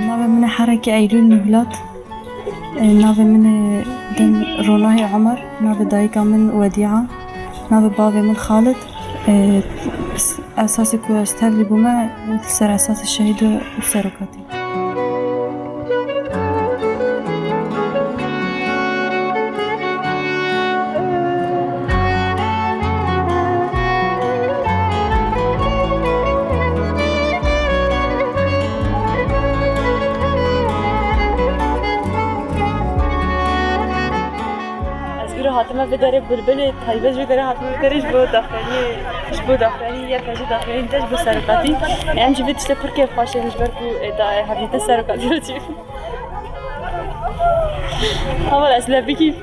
نابه من حركة أيلول نهلات. نابه من دم روناهي عمر. نابه دايكا من وديعة. نابه بابي من خالد. أساسي كو استهلي بما سر أساس الشهيد والسرقاتي. هاتمه بداره بلبل تایبه جو داره هاتمه بدارش بود داخلی یا کجا داخلی داشت به سرقتی ام جبت است پرکه خواشه مش برکو دا حبیت سرقتی رو چی اول اصلا بکی